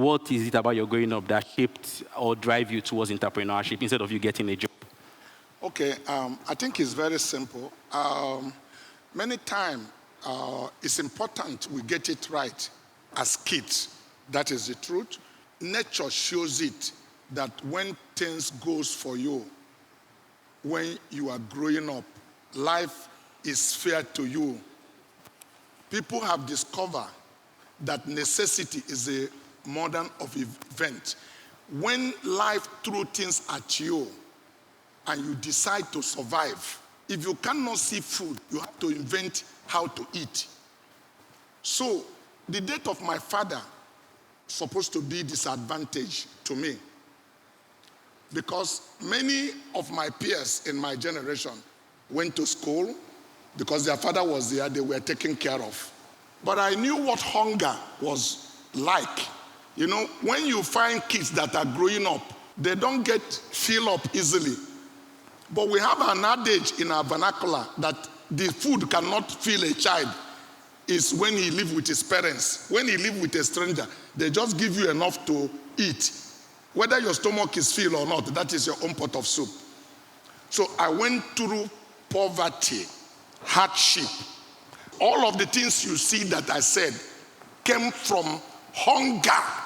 what is it about your growing up that shaped or drive you towards entrepreneurship instead of you getting a job? Okay, I think it's very simple. Many times, it's important we get it right as kids. That is the truth. Nature shows it that when things goes for you, when you are growing up, life is fair to you. People have discovered that necessity is a mother of event. When life throws things at you and you decide to survive, if you cannot see food, you have to invent how to eat. So the death of my father supposed to be disadvantage to me, because many of my peers in my generation went to school because their father was there, they were taken care of. But I knew what hunger was like. You know, when you find kids that are growing up, they don't get filled up easily. But we have an adage in our vernacular that the food cannot fill a child is when he lives with his parents. When he lives with a stranger, they just give you enough to eat. Whether your stomach is filled or not, that is your own pot of soup. So I went through poverty, hardship. All of the things you see that I said came from hunger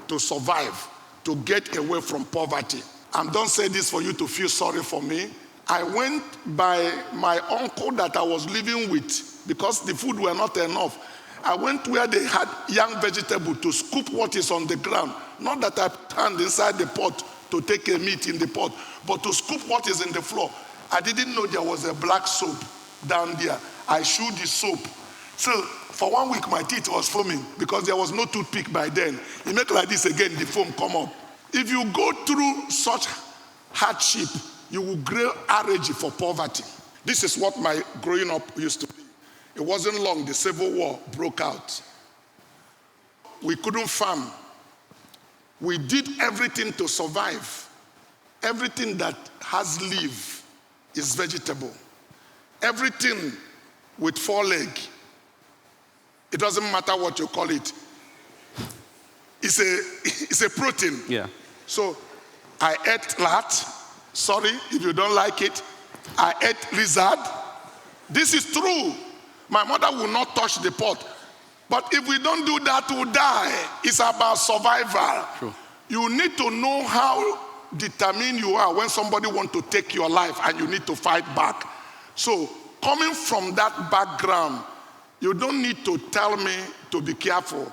to survive, to get away from poverty. I don't say this for you to feel sorry for me. I went by my uncle that I was living with because the food were not enough. I went where they had young vegetable to scoop what is on the ground. Not that I put hand inside the pot to take a meat in the pot, but to scoop what is in the floor. I didn't know there was a black soap down there. I chewed the soap. So for 1 week, my teeth was foaming because there was no toothpick by then. You make like this again, the foam come up. If you go through such hardship, you will grow allergy for poverty. This is what my growing up used to be. It wasn't long, the Civil War broke out. We couldn't farm. We did everything to survive. Everything that has leaf is vegetable. Everything with 4 legs, it doesn't matter what you call it. It's a protein. Yeah. So I ate rat. Sorry if you don't like it. I ate lizard. This is true. My mother will not touch the pot. But if we don't do that, we'll die. It's about survival. True. You need to know how determined you are when somebody wants to take your life and you need to fight back. So coming from that background, you don't need to tell me to be careful.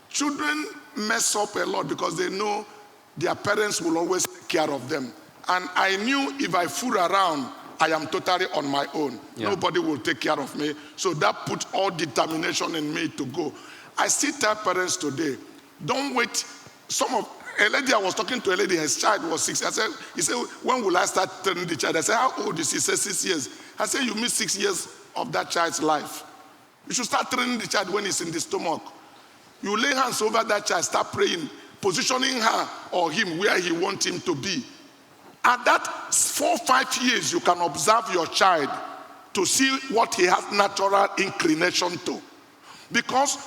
Children mess up a lot because they know their parents will always take care of them. And I knew if I fool around, I am totally on my own. Yeah. Nobody will take care of me. So that put all determination in me to go. I still tell parents today, don't wait. A lady, I was talking to a lady, her child was 6. He said, when will I start training the child? I said, how old is he? He said, 6 years. I said, you missed 6 years of that child's life. You should start training the child when he's in the stomach. You lay hands over that child, start praying, positioning her or him where he wants him to be. At that 4 or 5 years, you can observe your child to see what he has natural inclination to. Because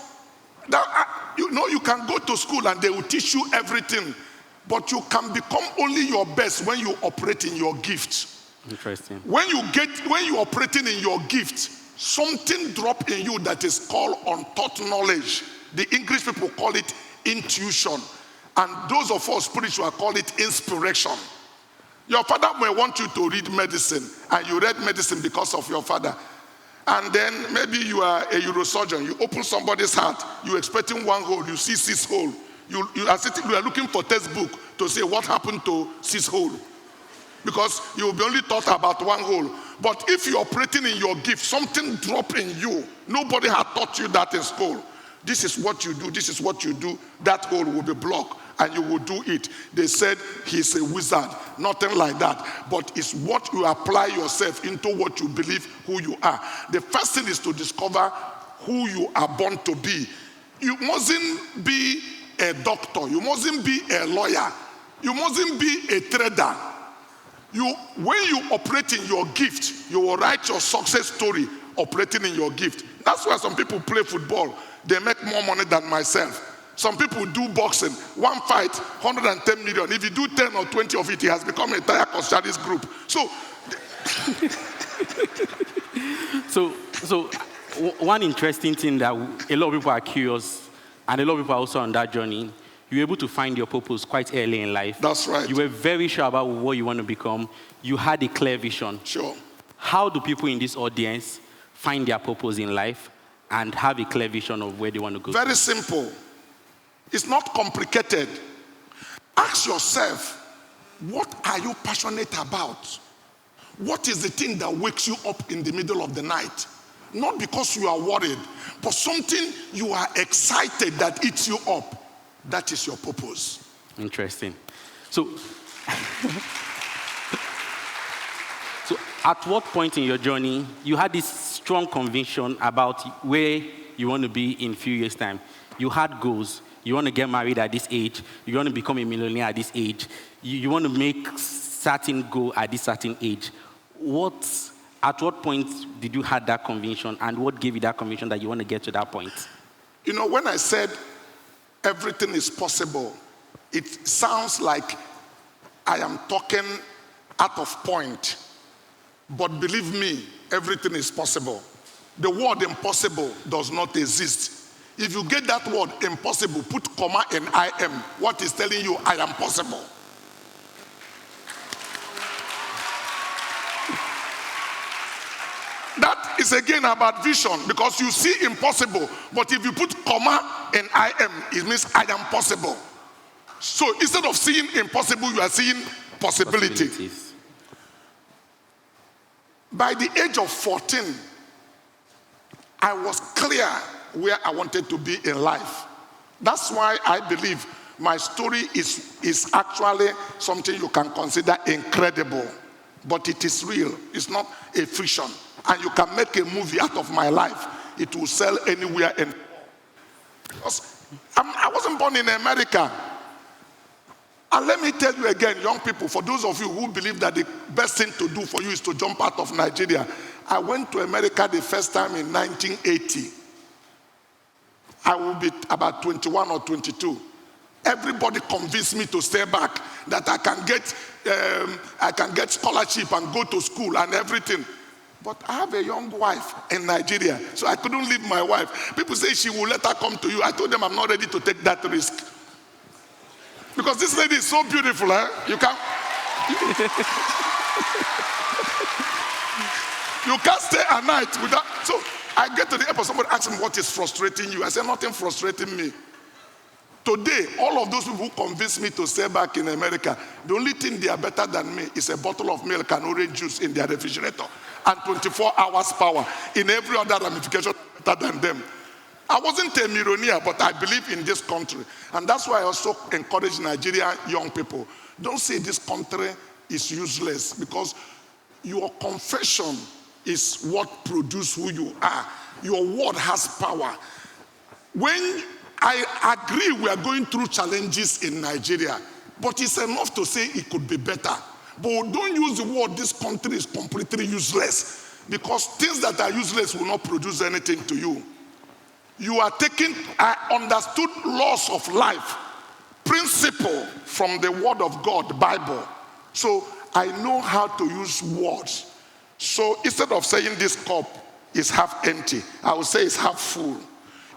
you can go to school and they will teach you everything, but you can become only your best when you operate in your gift. Interesting. When you operating in your gift, something drop in you that is called untaught knowledge. The English people call it intuition, and those of us spiritual call it inspiration. Your father may want you to read medicine, and you read medicine because of your father. And then maybe you are a neurosurgeon. You open somebody's heart. You're expecting 1 hole. You see 6 holes. You are looking for textbook to say what happened to 6 holes. Because you will be only taught about 1 hole. But if you're operating in your gift, something drop in you. Nobody had taught you that in school. This is what you do. This is what you do. That hole will be blocked. And you will do it. They said he's a wizard. Nothing like that. But it's what you apply yourself into what you believe who you are. The first thing is to discover who you are born to be. You mustn't be a doctor. You mustn't be a lawyer. You mustn't be a trader. When you operate in your gift, you will write your success story operating in your gift. That's why some people play football. They make more money than myself. Some people do boxing. One fight, 110 million. If you do 10 or 20 of it, it has become an entire Coscharis Group. So one interesting thing that a lot of people are curious, and a lot of people are also on that journey, you were able to find your purpose quite early in life. That's right. You were very sure about what you want to become. You had a clear vision. Sure. How do people in this audience find their purpose in life and have a clear vision of where they want to go? Very simple. It's not complicated. Ask yourself, what are you passionate about? What is the thing that wakes you up in the middle of the night? Not because you are worried, but something you are excited that eats you up. That is your purpose. Interesting. So at what point in your journey you had this strong conviction about where you want to be in a few years' time? You had goals. You want to get married at this age. You want to become a millionaire at this age. You want to make certain goal at this certain age. At what point did you have that conviction, and what gave you that conviction that you want to get to that point? You know, when I said everything is possible, it sounds like I am talking out of point. But believe me, everything is possible. The word impossible does not exist. If you get that word impossible, put comma and I am. What is telling you I am possible? That is again about vision, because you see impossible, but if you put comma and I am, it means I am possible. So instead of seeing impossible, you are seeing possibility. By the age of 14, I was clear where I wanted to be in life. That's why I believe my story is actually something you can consider incredible, but it is real. It's not a fiction. And you can make a movie out of my life. It will sell anywhere. Because I wasn't born in America. And let me tell you again, young people, for those of you who believe that the best thing to do for you is to jump out of Nigeria, I went to America the first time in 1980. I will be about 21 or 22. Everybody convinced me to stay back, that I can get scholarship and go to school and everything. But I have a young wife in Nigeria, so I couldn't leave my wife. People say she will let her come to you. I told them I'm not ready to take that risk. Because this lady is so beautiful, eh? You can't stay at night without. So I get to the airport, somebody asks me, what is frustrating you? I say, nothing frustrating me. Today, all of those people who convinced me to stay back in America, the only thing they are better than me is a bottle of milk and orange juice in their refrigerator and 24 hours power. In every other ramification, better than them. I wasn't a millionaire, but I believe in this country. And that's why I also encourage Nigerian young people. Don't say this country is useless, because your confession is what produces who you are. Your word has power. When I agree we are going through challenges in Nigeria, but it's enough to say it could be better. But don't use the word this country is completely useless, because things that are useless will not produce anything to you. I understood laws of life, principle from the word of God, Bible. So I know how to use words. So instead of saying this cup is half empty, I will say it's half full.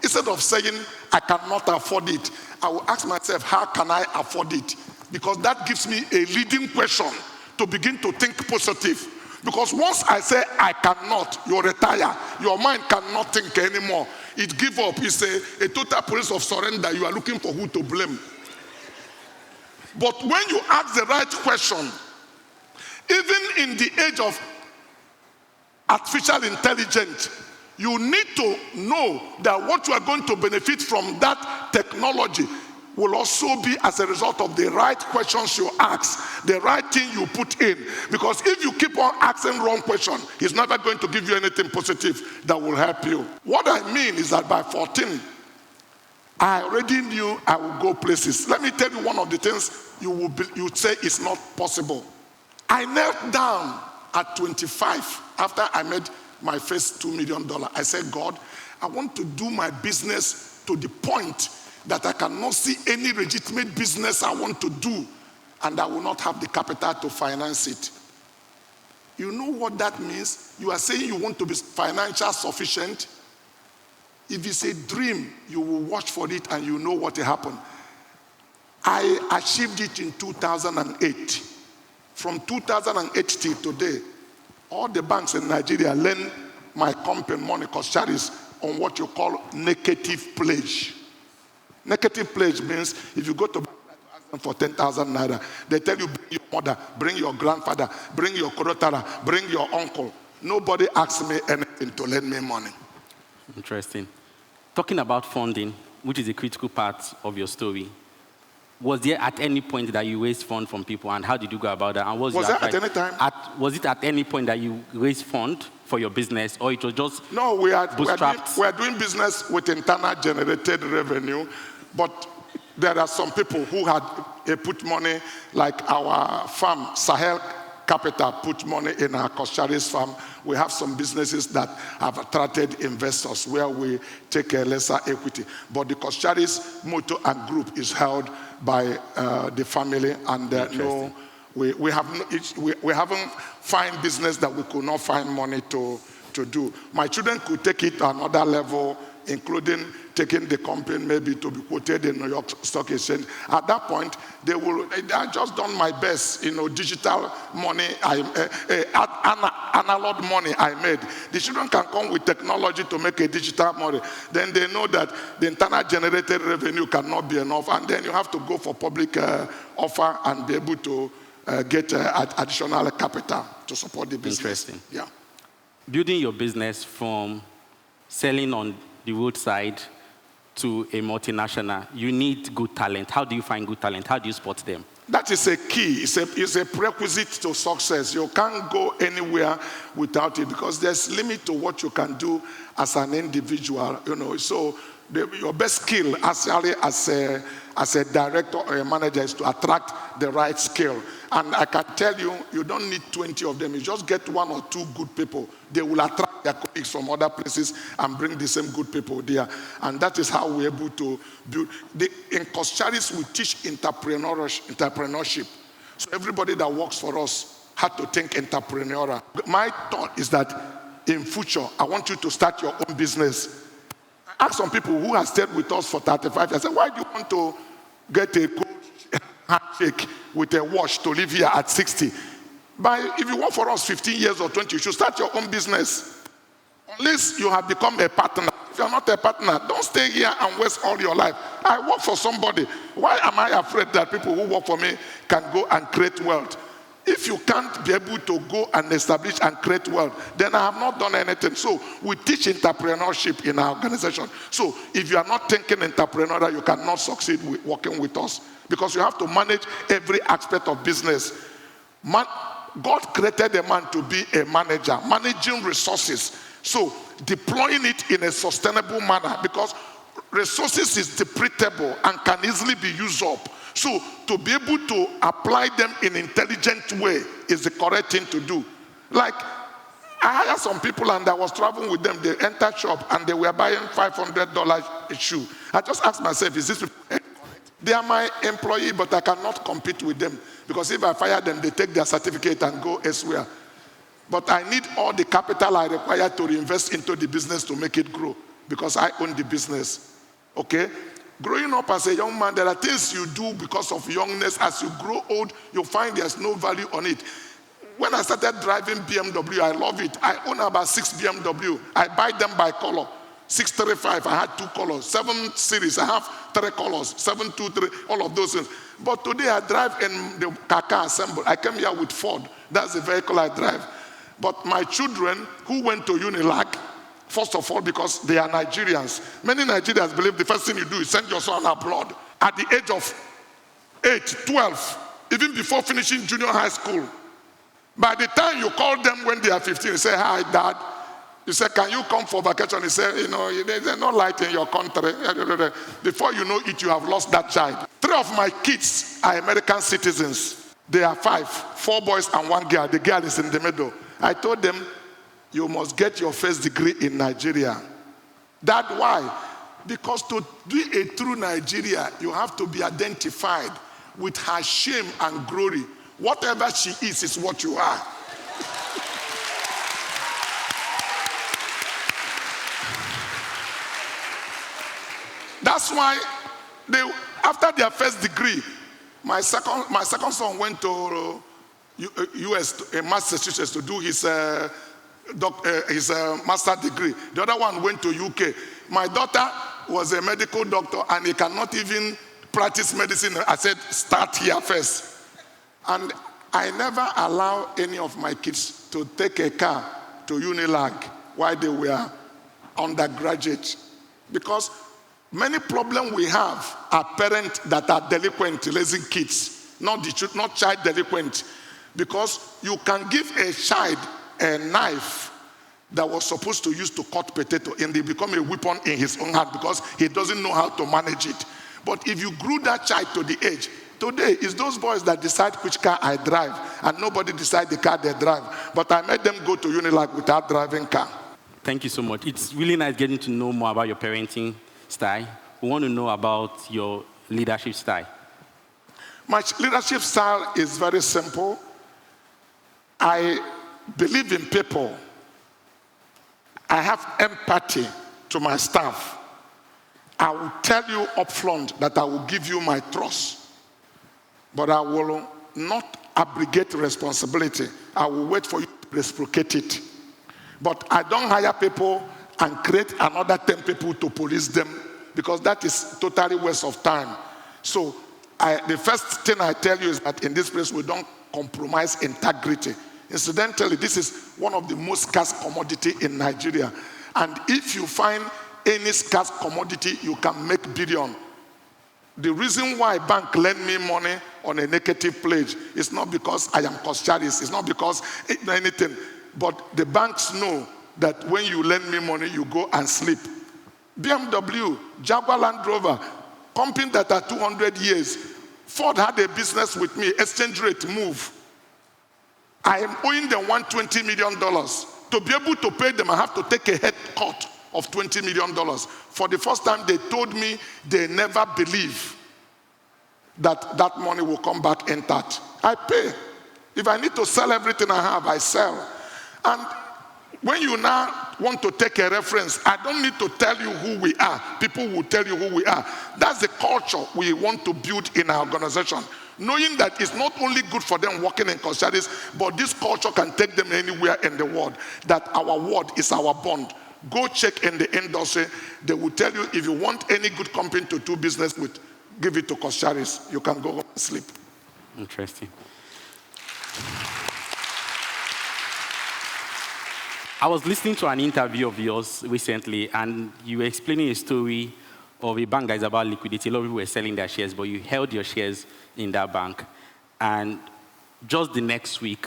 Instead of saying I cannot afford it, I will ask myself, how can I afford it? Because that gives me a leading question to begin to think positive. Because once I say I cannot, you retire. Your mind cannot think anymore. It give up. It's a total process of surrender. You are looking for who to blame. But when you ask the right question, even in the age of artificial intelligence, you need to know that what you are going to benefit from that technology will also be as a result of the right questions you ask, the right thing you put in. Because if you keep on asking wrong questions, it's never going to give you anything positive that will help you. What I mean is that by 14, I already knew I would go places. Let me tell you one of the things you would say is not possible. I knelt down at 25 after I made my first $2 million. I said, God, I want to do my business to the point that I cannot see any legitimate business I want to do, and I will not have the capital to finance it. You know what that means? You are saying you want to be financially sufficient. If it's a dream, you will watch for it and you know what will happen. I achieved it in 2008. From 2008 till today, all the banks in Nigeria lend my company money, Coscharis, on what you call negative pledge. Negative pledge means if you go to bank to ask them for 10,000 naira, they tell you bring your mother, bring your grandfather, bring your korotara, bring your uncle. Nobody asks me anything to lend me money. Interesting. Talking about funding, which is a critical part of your story, was there at any point that you raised funds from people, and how did you go about that? And Was that at any time? Was it at any point that you raised funds for your business, or it was just No, we are bootstrapped? doing business with internal generated revenue, but there are some people who had put money, like our farm, Sahel Capital, put money in our Coscharis farm. We have some businesses that have attracted investors where we take a lesser equity. But the Coscharis Motor and Group is held by the family, and no, we haven't found business that we could not find money to do. My children could take it to another level, including taking the company maybe to be quoted in New York Stock Exchange. At that point, I just done my best, digital money, analog money I made. The children can come with technology to make a digital money. Then they know that the internal generated revenue cannot be enough, and then you have to go for public offer and be able to get additional capital to support the business. Interesting. Yeah. Building your business from selling on the roadside to a multinational, you need good talent. How do you find good talent? How do you spot them? That is a key. It's a prerequisite to success. You can't go anywhere without it, because there's limit to what you can do as an individual. So your best skill, actually, as a director or a manager, is to attract the right skill. And I can tell you, you don't need 20 of them. You just get 1 or 2 good people. They will attract their colleagues from other places and bring the same good people there. And that is how we're able to build. In Coscharis, we teach entrepreneurship. So everybody that works for us had to think entrepreneurial. My thought is that in future, I want you to start your own business. I asked some people who have stayed with us for 35 years, I said, why do you want to get a coach handshake with a watch to live here at 60? But if you work for us 15 years or 20, you should start your own business. Unless you have become a partner. If you're not a partner, don't stay here and waste all your life. I work for somebody. Why am I afraid that people who work for me can go and create wealth? If you can't be able to go and establish and create wealth, then I have not done anything. So we teach entrepreneurship in our organization. So if you are not thinking entrepreneurial, you cannot succeed with working with us, because you have to manage every aspect of business. God created a man to be a manager, managing resources. So deploying it in a sustainable manner, because resources is depletable and can easily be used up. So to be able to apply them in an intelligent way is the correct thing to do. Like, I hired some people and I was traveling with them. They entered shop and they were buying $500 a shoe. I just asked myself, is this people correct? They are my employee, but I cannot compete with them, because if I fire them, they take their certificate and go elsewhere. But I need all the capital I require to reinvest into the business to make it grow, because I own the business. Okay? Growing up as a young man, there are things you do because of youngness. As you grow old, you find there's no value on it. When I started driving BMW, I love it. I own about 6 BMW. I buy them by color. 635, I had 2 colors. 7 Series, I have 3 colors. 723, all of those things. But today I drive in the Kaka Assemble. I came here with Ford. That's the vehicle I drive. But my children who went to Unilag, first of all, because they are Nigerians. Many Nigerians believe the first thing you do is send your son abroad. At the age of 8, 12, even before finishing junior high school. By the time you call them when they are 15, you say, hi, Dad. You say, can you come for vacation? He said, there's no light in your country. Before you know it, you have lost that child. 3 of my kids are American citizens. They are 5, 4 boys and 1 girl. The girl is in the middle. I told them, you must get your first degree in Nigeria. That's why Because to be a true Nigeria, you have to be identified with her shame and glory. Whatever she is what you are. That's why after their first degree, my second son went to US, Massachusetts, to do his master degree. The other one went to UK. My daughter was a medical doctor and he cannot even practice medicine. I said, start here first. And I never allow any of my kids to take a car to Unilag while they were undergraduate. Because many problems we have are parents that are delinquent, raising kids, not child delinquent. Because you can give a child a knife that was supposed to use to cut potato and they become a weapon in his own hand because he doesn't know how to manage it. But if you grew that child to the age, today it's those boys that decide which car I drive and nobody decide the car they drive. But I made them go to Unilag without driving car. Thank you so much. It's really nice getting to know more about your parenting style. We want to know about your leadership style. My leadership style is very simple. I believe in people. I have empathy to my staff. I will tell you up front that I will give you my trust, but I will not abrogate responsibility. I will wait for you to reciprocate it. But I don't hire people and create another 10 people to police them because that is totally waste of time. So the first thing I tell you is that in this place we don't compromise integrity. Incidentally, this is one of the most scarce commodity in Nigeria. And if you find any scarce commodity, you can make billion. The reason why bank lend me money on a negative pledge is not because I am Coscharis, it's not because anything, but the banks know that when you lend me money, you go and sleep. BMW, Jaguar Land Rover, company that are 200 years. Ford had a business with me, exchange rate move. I am owing them $120 million. To be able to pay them, I have to take a head cut of $20 million. For the first time, they told me they never believe that that money will come back intact. I pay. If I need to sell everything I have, I sell. And when you now want to take a reference, I don't need to tell you who we are. People will tell you who we are. That's the culture we want to build in our organization. Knowing that it's not only good for them working in Coscharis, but this culture can take them anywhere in the world. That our word is our bond. Go check in the industry. They will tell you if you want any good company to do business with, give it to Coscharis. You can go home and sleep. Interesting. I was listening to an interview of yours recently, and you were explaining a story of a bank that is about liquidity. A lot of people were selling their shares, but you held your shares in that bank. And just the next week,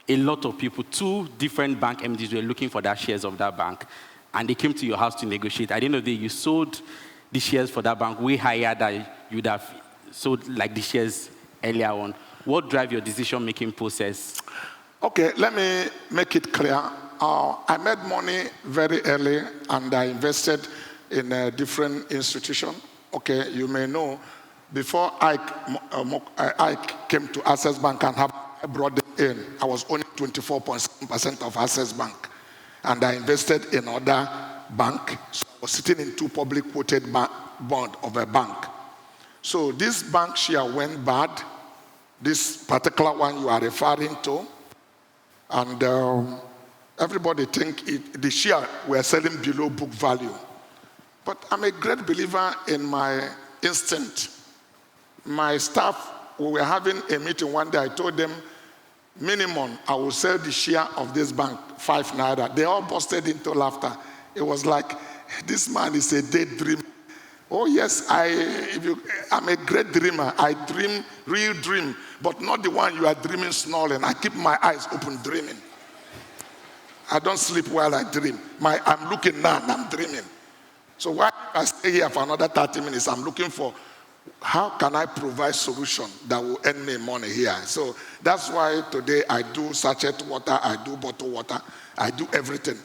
a lot of people, 2 different bank MDs were looking for that shares of that bank, and they came to your house to negotiate. At the end of the day, you sold the shares for that bank way higher than you would have sold like the shares earlier on. What drives your decision-making process? Okay, let me make it clear. I made money very early, and I invested in a different institution. Okay, you may know, before Ike came to Access Bank and I brought them in, I was owning 24.7% of Access Bank. And I invested in other bank. So I was sitting in 2 public quoted bond of a bank. So this bank share went bad, this particular one you are referring to, and everybody think the share were selling below book value. But I'm a great believer in my instinct. My staff, we were having a meeting one day, I told them, minimum, I will sell the share of this bank, 5 naira. They all busted into laughter. It was like, this man is a daydreamer. Oh yes, I'm a great dreamer. I dream, real dream, but not the one you are dreaming snoring. I keep my eyes open dreaming. I don't sleep while I dream. I'm looking now and I'm dreaming. So while I stay here for another 30 minutes, I'm looking for how can I provide solution that will earn me money here. So that's why today I do sachet water, I do bottled water, I do everything.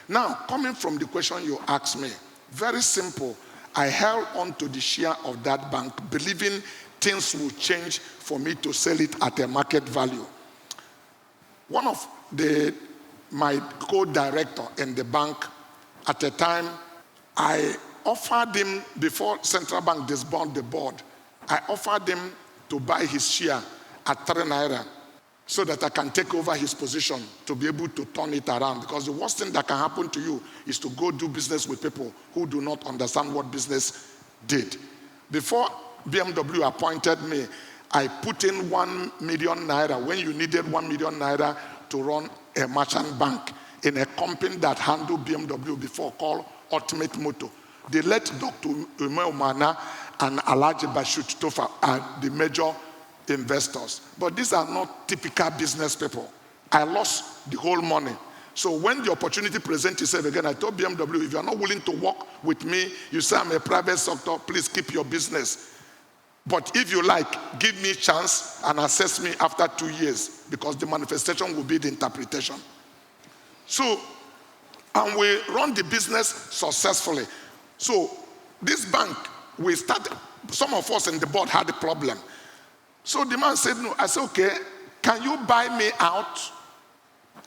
Now, coming from the question you asked me, Very simple. I held on to the share of that bank, believing things will change for me to sell it at a market value. One of my co-director in the bank at the time, I offered him, before Central Bank disbanded the board, I offered him to buy his share at 3 naira so that I can take over his position to be able to turn it around. Because the worst thing that can happen to you is to go do business with people who do not understand what business did. Before BMW appointed me, I put in 1 million naira when you needed 1 million naira to run a merchant bank in a company that handled BMW before called Ultimate Motor. They let Dr. Umar Mana and Alhaji Bashut Tofa are the major investors. But these are not typical business people. I lost the whole money. So when the opportunity presents itself again, I told BMW, if you are not willing to work with me, you say I'm a private sector, please keep your business. But if you like, give me a chance and assess me after 2 years, because the manifestation will be the interpretation. So, and we run the business successfully. So this bank, we started, some of us in the board had a problem. So the man said no. I said, okay, can you buy me out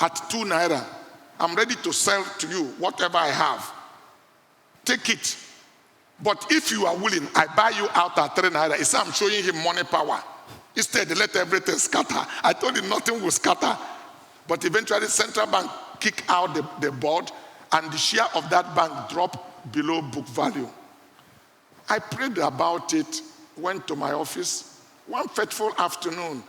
at 2 naira? I'm ready to sell to you whatever I have. Take it. But if you are willing, I buy you out at 3 naira. He said, I'm showing him money power. Instead, they let everything scatter. I told him nothing will scatter. But eventually, Central Bank kicked out the board, and the share of that bank dropped below book value. I prayed about it, went to my office. One fateful afternoon,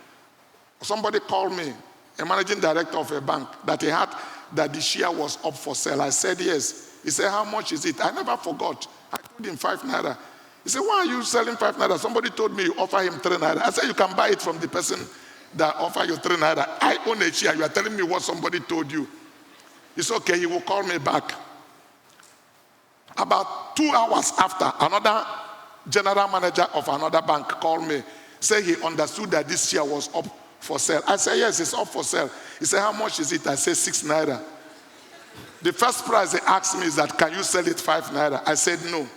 somebody called me, a managing director of a bank, that he had, that the share was up for sale. I said, yes. He said, how much is it? I never forgot. I told him 5 naira. He said, why are you selling 5 naira? Somebody told me you offer him 3 naira. I said, you can buy it from the person that offer you 3 naira. I own a share. You are telling me what somebody told you. It's okay. He will call me back. About 2 hours after, another general manager of another bank called me, said he understood that this share was up for sale. I said, yes, it's up for sale. He said, how much is it? I said, 6 naira. The first price they asked me is that, can you sell it 5 naira? I said, no.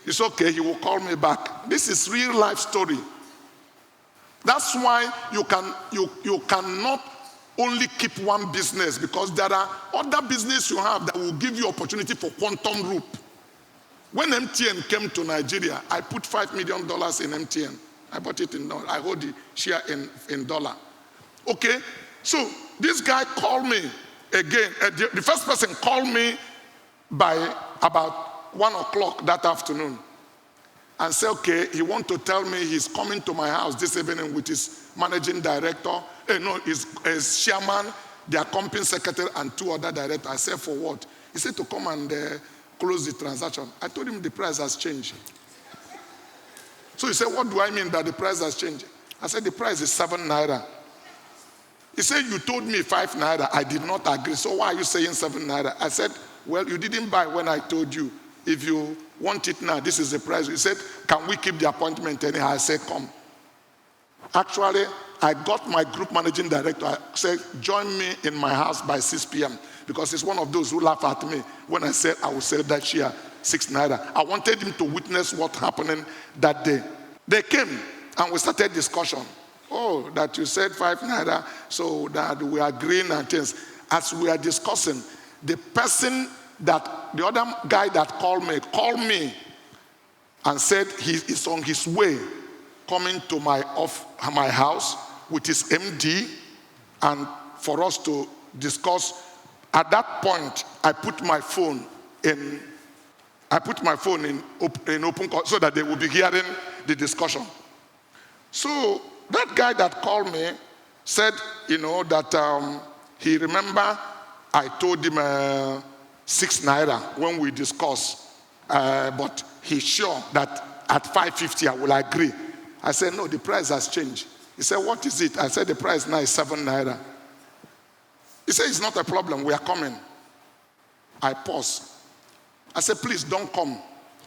It's okay, he will call me back. This is real life story. That's why you cannot only keep one business, because there are other business you have that will give you opportunity for quantum leap. When MTN came to Nigeria, I put $5 million in MTN. I bought it in dollar. I hold the share in dollar. Okay, so this guy called me again. The first person called me by about 1 o'clock that afternoon and said, okay, he wants to tell me he's coming to my house this evening with his managing director, his chairman, their company secretary, and 2 other directors. I said, for what? He said to come and close the transaction. I told him the price has changed. So he said, what do I mean that the price has changed? I said, the price is 7 naira. He said, you told me 5 naira. I did not agree. So why are you saying 7 naira? I said, well, you didn't buy when I told you. If you want it now, this is the price. He said, can we keep the appointment anyhow? I said, come. Actually, I got my group managing director. I said, join me in my house by 6 p.m. because he's one of those who laugh at me when I said I will sell that share 6 naira. I wanted him to witness what happened that day. They came and we started discussion. Oh, that you said 5 naira, so that we are agreeing and things. As we are discussing, the other guy that called me and said he is on his way coming to my house with his MD and for us to discuss. At that point, I put my phone in open call so that they will be hearing the discussion. So that guy that called me said, that he remember I told him 6 naira when we discussed, but he's sure that at 5.50 I will agree. I said, no, the price has changed. He said, what is it? I said, the price now is 7 naira. He said, it's not a problem, we are coming. I paused. I said, please don't come.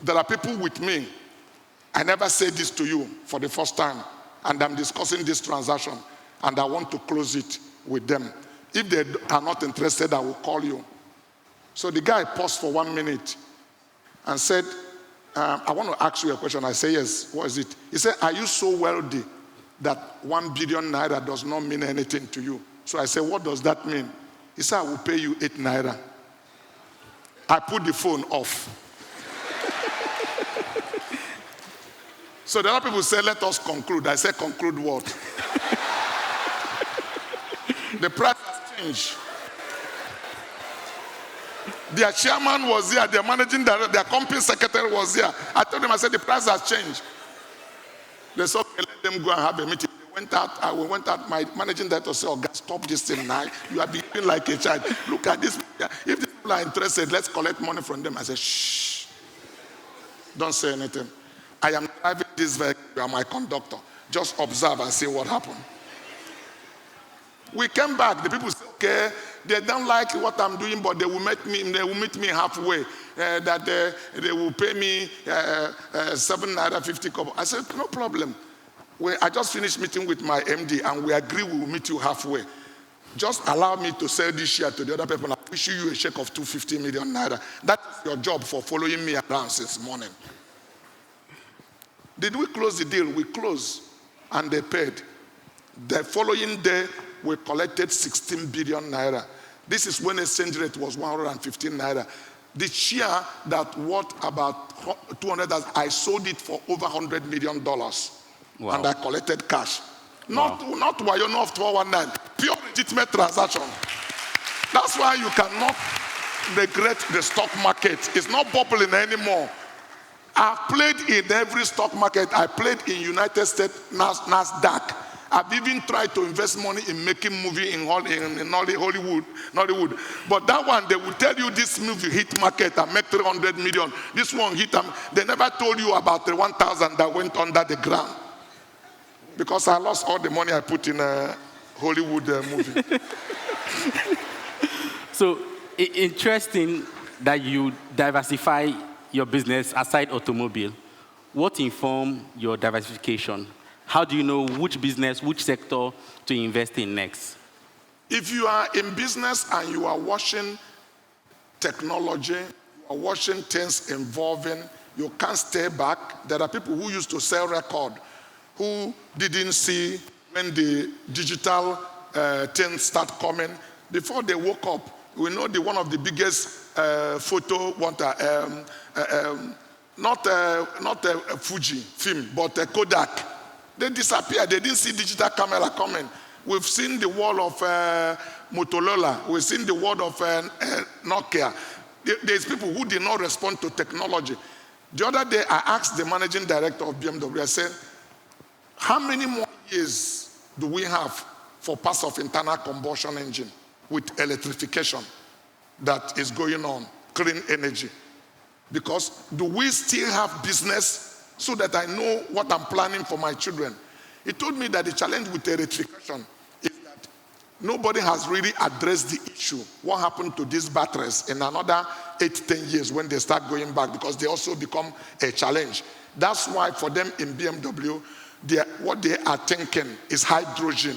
There are people with me. I never said this to you for the first time, and I'm discussing this transaction, and I want to close it with them. If they are not interested, I will call you. So the guy paused for 1 minute. and said, I want to ask you a question. I say, yes, what is it? He said, are you so wealthy that 1 billion naira does not mean anything to you? So I said, what does that mean? He said, I will pay you 8 naira. I put the phone off. So the other people say, let us conclude. I said, conclude what? The price has changed. Their chairman was there, their managing director, their company secretary was there. I told them, I said, the price has changed. They said, okay, let them go and have a meeting. We went out, my managing director said, oh, God, stop this thing now. You are behaving like a child. Look at this. If the people are interested, let's collect money from them. I said, shh. Don't say anything. I am driving this vehicle. You are my conductor. Just observe and see what happened. We came back. The people said, okay, they don't like what I'm doing, but they will meet me halfway. They will pay me 7 naira 50 kobo. I said, no problem. I just finished meeting with my MD, and we agree we will meet you halfway. Just allow me to sell this share to the other people. I'll issue you a check of 250 million naira. That's your job for following me around since morning. Did we close the deal? We closed, and they paid. The following day, we collected 16 billion naira. This is when exchange rate was 115 naira. The share that worth about 200, I sold it for over $100 million. Wow. And I collected cash. Not wayo, not 419. Pure legitimate transaction. That's why you cannot neglect the stock market. It's not popular anymore. I've played in every stock market. I played in United States, NASDAQ. I've even tried to invest money in making movie in Hollywood. But that one, they will tell you this movie hit market and make 300 million. This one hit them. They never told you about the 1,000 that went under the ground. Because I lost all the money I put in a Hollywood movie. So, interesting that you diversify your business aside automobile. What informed your diversification? How do you know which business, which sector to invest in next? If you are in business and you are watching technology, you are watching things evolving, you can't stay back. There are people who used to sell record, who didn't see when the digital things start coming. Before they woke up, we know one of the biggest photo, not a Fuji film, but a Kodak. They disappeared. They didn't see digital camera coming. We've seen the wall of Motorola. We've seen the wall of Nokia. There's people who did not respond to technology. The other day, I asked the managing director of BMW, I said, how many more years do we have for parts of internal combustion engine with electrification that is going on, clean energy? Because do we still have business so that I know what I'm planning for my children? He told me that the challenge with electrification is that nobody has really addressed the issue. What happened to these batteries in another 8-10 years when they start going back, because they also become a challenge. That's why for them in BMW, what they are thinking is hydrogen.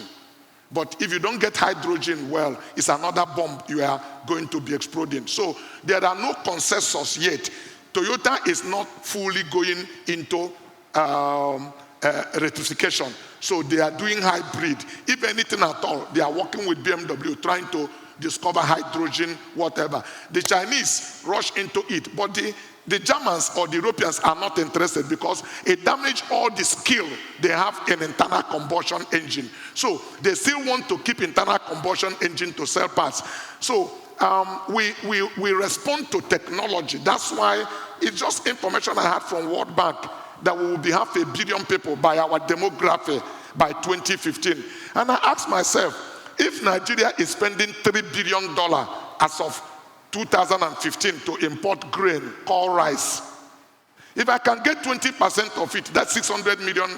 But if you don't get hydrogen well, it's another bomb you are going to be exploding. So there are no consensus yet. Toyota is not fully going into electrification. So they are doing hybrid. If anything at all, they are working with BMW trying to discover hydrogen, whatever. The Chinese rush into it, but the Germans or the Europeans are not interested because it damages all the skill they have in internal combustion engine. So they still want to keep internal combustion engine to sell parts. So we respond to technology. That's why it's just information I had from World Bank that we will be 500 million people by our demography by 2015. And I asked myself, if Nigeria is spending $3 billion as of 2015 to import grain called rice, if I can get 20% of it, that's $600 million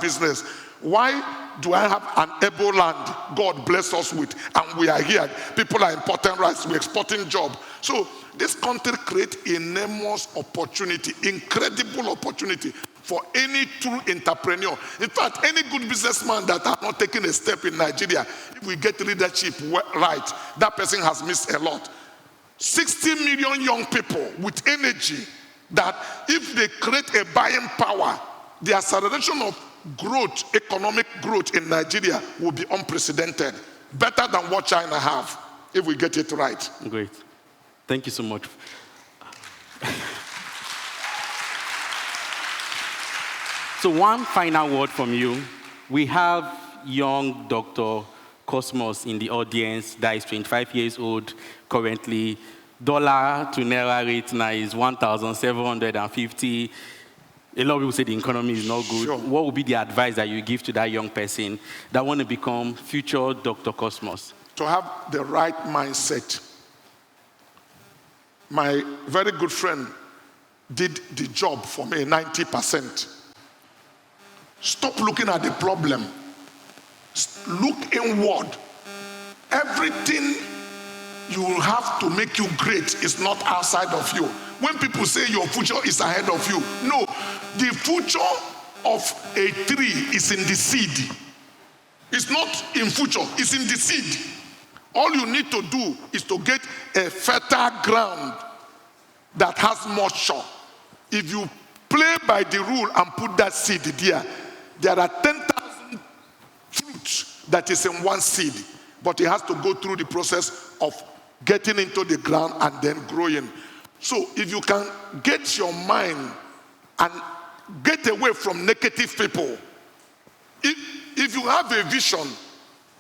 business. Why do I have an able land God bless us with, and we are here? People are importing rice, we're exporting job. So this country creates enormous opportunity, incredible opportunity for any true entrepreneur. In fact, any good businessman that are not taking a step in Nigeria, if we get leadership right, that person has missed a lot. 60 million young people with energy that if they create a buying power, the acceleration of growth, economic growth in Nigeria will be unprecedented, better than what China have, if we get it right. Great. Thank you so much. So one final word from you. We have young Dr. Cosmas in the audience that is 25 years old currently. Dollar to Naira rate now is 1,750. A lot of people say the economy is not good. Sure. What would be the advice that you give to that young person that want to become future Dr. Cosmas? To have the right mindset. My very good friend did the job for me 90%. Stop looking at the problem. Look inward. Everything you have to make you great is not outside of you. When people say your future is ahead of you, no, the future of a tree is in the seed. It's not in future, it's in the seed. All you need to do is to get a fertile ground that has moisture. If you play by the rule and put that seed there are 10,000 fruits that is in one seed, but it has to go through the process of getting into the ground and then growing. So if you can get your mind and get away from negative people, if you have a vision,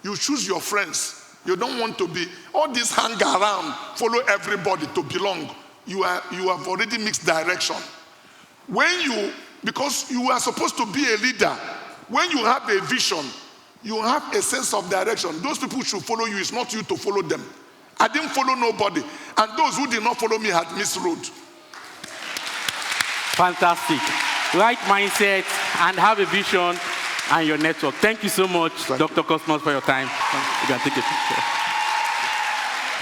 you choose your friends. You don't want to be all this hang around, follow everybody to belong. You have already mixed direction. Because you are supposed to be a leader, when you have a vision, you have a sense of direction. Those people should follow you. It's not you to follow them. I didn't follow nobody. And those who did not follow me had missed road. Fantastic. Right mindset and have a vision and your network. Thank you so much, Dr. Cosmas, for your time. You can take a picture.